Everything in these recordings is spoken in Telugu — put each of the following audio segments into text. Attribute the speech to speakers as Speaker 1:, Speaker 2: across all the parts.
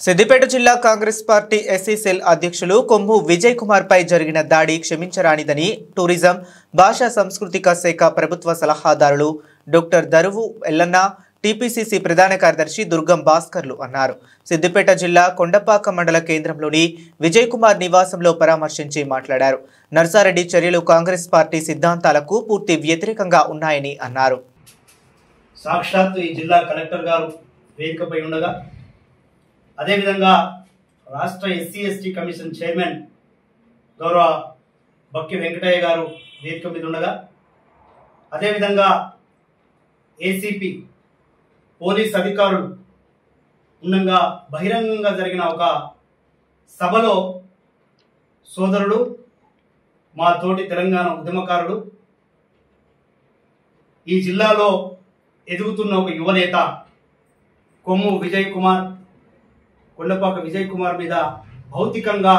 Speaker 1: సిద్దిపేట జిల్లా కాంగ్రెస్ పార్టీ ఎస్సీ సెల్ అధ్యక్షులు కొమ్ము విజయ్ కుమార్ పై జరిగిన దాడి క్షమించరానిదని టూరిజం భాషా సాంస్కృతిక శాఖ ప్రభుత్వ సలహాదారులు డాక్టర్ దరువు ఎల్లన్న టీపీసీసీ ప్రధాన కార్యదర్శి దుర్గం భాస్కర్లు అన్నారు. సిద్దిపేట జిల్లా కొండపాక మండల కేంద్రంలోని విజయ్ కుమార్ నివాసంలో పరామర్శించి మాట్లాడారు. నర్సారెడ్డి చర్యలు కాంగ్రెస్ పార్టీ సిద్ధాంతాలకు పూర్తి వ్యతిరేకంగా ఉన్నాయని అన్నారు.
Speaker 2: సాక్షాత్తు ఈ జిల్లా కలెక్టర్ గారు వేదికపై ఉండగా, అదేవిధంగా రాష్ట్ర ఎస్సీ ఎస్టీ కమిషన్ చైర్మన్ గౌరవ బక్కి వెంకటయ్య గారు వేదిక మీద ఉండగా, అదేవిధంగా ఏసీపీ పోలీస్ అధికారులు ఉండగా బహిరంగంగా జరిగిన ఒక సభలో సోదరుడు, మా తోటి తెలంగాణ ఉద్యమకారుడు, ఈ జిల్లాలో ఎదుగుతున్న ఒక యువనేత కొమ్ము విజయ్ కుమార్, కొండపాక విజయ్ కుమార్ మీద భౌతికంగా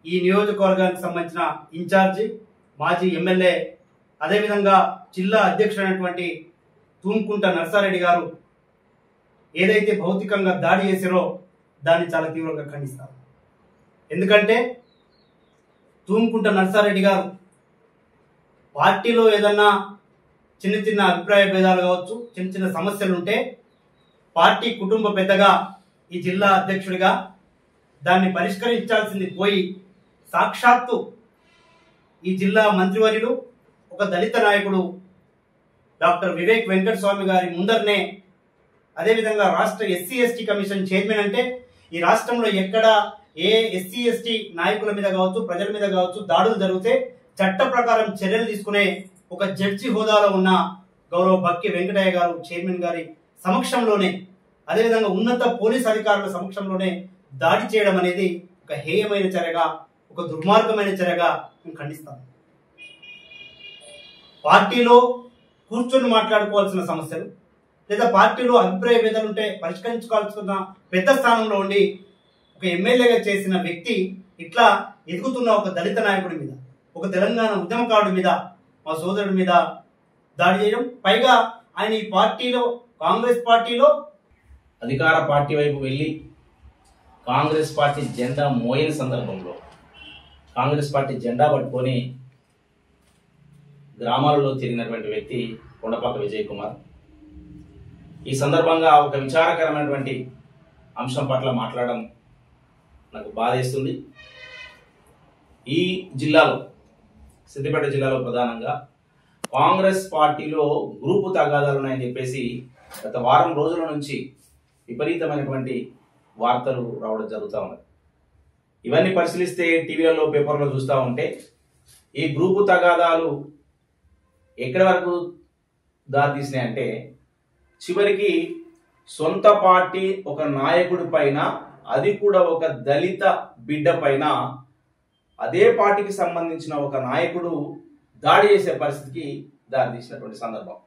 Speaker 2: ఈ నియోజకవర్గానికి సంబంధించిన ఇన్ఛార్జి మాజీ ఎమ్మెల్యే, అదేవిధంగా జిల్లా అధ్యక్షుడైనటువంటి తూంకుంట నర్సారెడ్డి గారు ఏదైతే భౌతికంగా దాడి చేశారో దాన్ని చాలా తీవ్రంగా ఖండిస్తారు. ఎందుకంటే తూంకుంట నర్సారెడ్డి గారు పార్టీలో ఏదన్నా చిన్న చిన్న అభిప్రాయ భేదాలు కావచ్చు, చిన్న చిన్న సమస్యలు ఉంటే పార్టీ కుటుంబ పెద్దగా, ఈ జిల్లా అధ్యక్షుడిగా దాన్ని పరిష్కరించాల్సింది పోయి సాక్షాత్తు ఈ జిల్లా మంత్రివర్యులు, ఒక దళిత నాయకుడు డాక్టర్ వివేక్ వెంకటస్వామి గారి ముందరనే, అదేవిధంగా రాష్ట్ర ఎస్సీ ఎస్టీ కమిషన్ చైర్మన్ అంటే ఈ రాష్ట్రంలో ఎక్కడ ఏ ఎస్సీ ఎస్టీ నాయకుల మీద కావచ్చు, ప్రజల మీద కావచ్చు దాడులు జరిగితే చట్ట ప్రకారం చర్యలు తీసుకునే ఒక జడ్జి హోదాలో ఉన్న గౌరవ బక్కి వెంకటయ్య గారు చైర్మన్ గారి సమక్షంలోనే, అదేవిధంగా ఉన్నత పోలీస్ అధికారుల సమక్షంలోనే దాడి చేయడం అనేది ఒక హేయమైన చర్యగా, ఒక దుర్మార్గమైన చర్యగా మేము ఖండిస్తాం. పార్టీలో కూర్చొని మాట్లాడుకోవాల్సిన సమస్యలు, లేదా పార్టీలో అభిప్రాయ భేదాలు ఉంటే పరిష్కరించుకోవాల్సిన పెద్ద స్థానంలో ఉండి ఒక ఎమ్మెల్యేగా చేసిన వ్యక్తి ఇట్లా ఎదుగుతున్న ఒక దళిత నాయకుడి మీద, ఒక తెలంగాణ ఉద్యమకారుడి మీద, మా సోదరుడి మీద దాడి చేయడం, పైగా ఆయన ఈ పార్టీలో, కాంగ్రెస్ పార్టీలో
Speaker 3: అధికార పార్టీ వైపు వెళ్ళి కాంగ్రెస్ పార్టీ జెండా మోయని సందర్భంలో కాంగ్రెస్ పార్టీ జెండా పట్టుకొని గ్రామాలలో తిరిగినటువంటి వ్యక్తి కొండపాక విజయ్ కుమార్. ఈ సందర్భంగా ఒక విచారకరమైనటువంటి అంశం పట్ల మాట్లాడడం నాకు బాధేస్తుంది. ఈ జిల్లాలో, సిద్దిపేట జిల్లాలో ప్రధానంగా కాంగ్రెస్ పార్టీలో గ్రూపు తగాదాలు ఉన్నాయని చెప్పేసి గత వారం రోజుల నుంచి విపరీతమైనటువంటి వార్తలు రావడం జరుగుతూ ఉన్నాయి. ఇవన్నీ పరిశీలిస్తే టీవీలలో, పేపర్లో చూస్తూ ఉంటే ఈ గ్రూపు తగాదాలు ఎక్కడి వరకు దారితీసినాయంటే చివరికి సొంత పార్టీ ఒక నాయకుడి పైన, అది కూడా ఒక దళిత బిడ్డ పైన, అదే పార్టీకి సంబంధించిన ఒక నాయకుడు దాడి చేసే పరిస్థితికి దారితీసినటువంటి సందర్భం.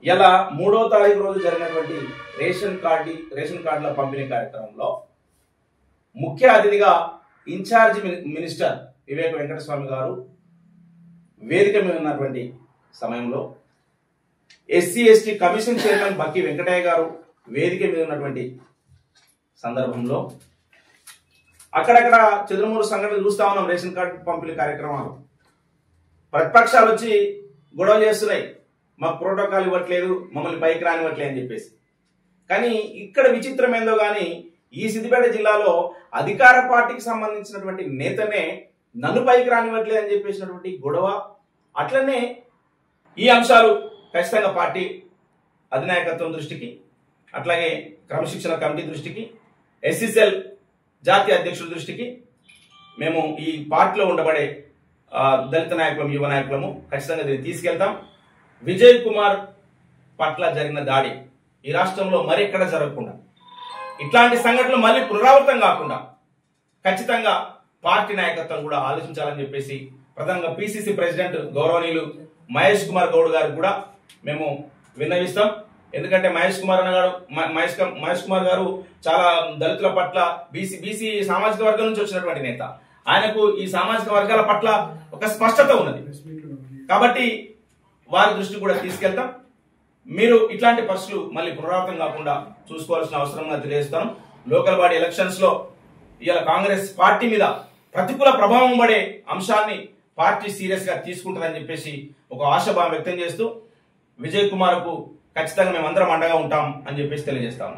Speaker 3: ఇలా 3వ తారీఖు రోజు జరిగినటువంటి రేషన్ కార్డుల పంపిణీ కార్యక్రమంలో ముఖ్య అతిథిగా ఇన్ఛార్జి మినిస్టర్ వివేక్ వెంకటస్వామి గారు వేదిక మీద ఉన్నటువంటి సమయంలో ఎస్సీ ఎస్టీ కమిషన్ చైర్మన్ బక్కి వెంకటయ్య గారు వేదిక మీద ఉన్నటువంటి సందర్భంలో అక్కడక్కడ చెదురుమూరు సంఘటనలు చూస్తా ఉన్నాం. రేషన్ కార్డు పంపిణీ కార్యక్రమాలు ప్రతిపక్షాలు వచ్చి గొడవలు చేస్తున్నాయి, మాకు ప్రోటోకాల్ ఇవ్వట్లేదు, మమ్మల్ని పైకి రానివ్వట్లేదు అని చెప్పేసి. కానీ ఇక్కడ విచిత్రం ఏందో కానీ ఈ సిద్దిపేట జిల్లాలో అధికార పార్టీకి సంబంధించినటువంటి నేతనే నన్ను పైకి రానివ్వట్లేదు అని చెప్పేసినటువంటి గొడవ. అట్లనే ఈ అంశాలు ఖచ్చితంగా పార్టీ అధినాయకత్వం దృష్టికి, అట్లాగే క్రమశిక్షణ కమిటీ దృష్టికి, ఎస్సీసెల్ జాతీయ అధ్యక్షుల దృష్టికి, మేము ఈ పార్టీలో ఉండబడే దళిత నాయకులము, యువ నాయకులము ఖచ్చితంగా దీన్ని తీసుకెళ్తాం. విజయ్ కుమార్ పట్ల జరిగిన దాడి ఈ రాష్ట్రంలో మరెక్కడ జరగకుండా, ఇట్లాంటి సంఘటనలు మళ్ళీ పునరావృతం కాకుండా ఖచ్చితంగా పార్టీ నాయకత్వం కూడా ఆలోచించాలని చెప్పేసి ప్రధానంగా పిసిసి ప్రెసిడెంట్ గౌరవనీయులు మహేష్ కుమార్ గౌడ్ గారికి కూడా మేము విన్నవిస్తాం. ఎందుకంటే మహేష్ కుమార్ గారు చాలా దళితుల పట్ల, బీసీ సామాజిక వర్గం నుంచి వచ్చినటువంటి నేత. ఆయనకు ఈ సామాజిక వర్గాల పట్ల ఒక స్పష్టత ఉన్నది కాబట్టి వారి దృష్టి కూడా తీసుకెళ్తాం. మీరు ఇట్లాంటి పరిస్థితులు మళ్ళీ పునరావృతం కాకుండా చూసుకోవాల్సిన అవసరంగా తెలియజేస్తాను. లోకల్ బాడీ ఎలక్షన్స్ లో ఇవాళ కాంగ్రెస్ పార్టీ మీద ప్రతికూల ప్రభావం పడే అంశాన్ని పార్టీ సీరియస్ గా తీసుకుంటుందని చెప్పేసి ఒక ఆశాభావం వ్యక్తం చేస్తూ విజయ్ కుమార్ కు ఖచ్చితంగా మేమందరం అండగా ఉంటాం అని చెప్పేసి తెలియజేస్తాము.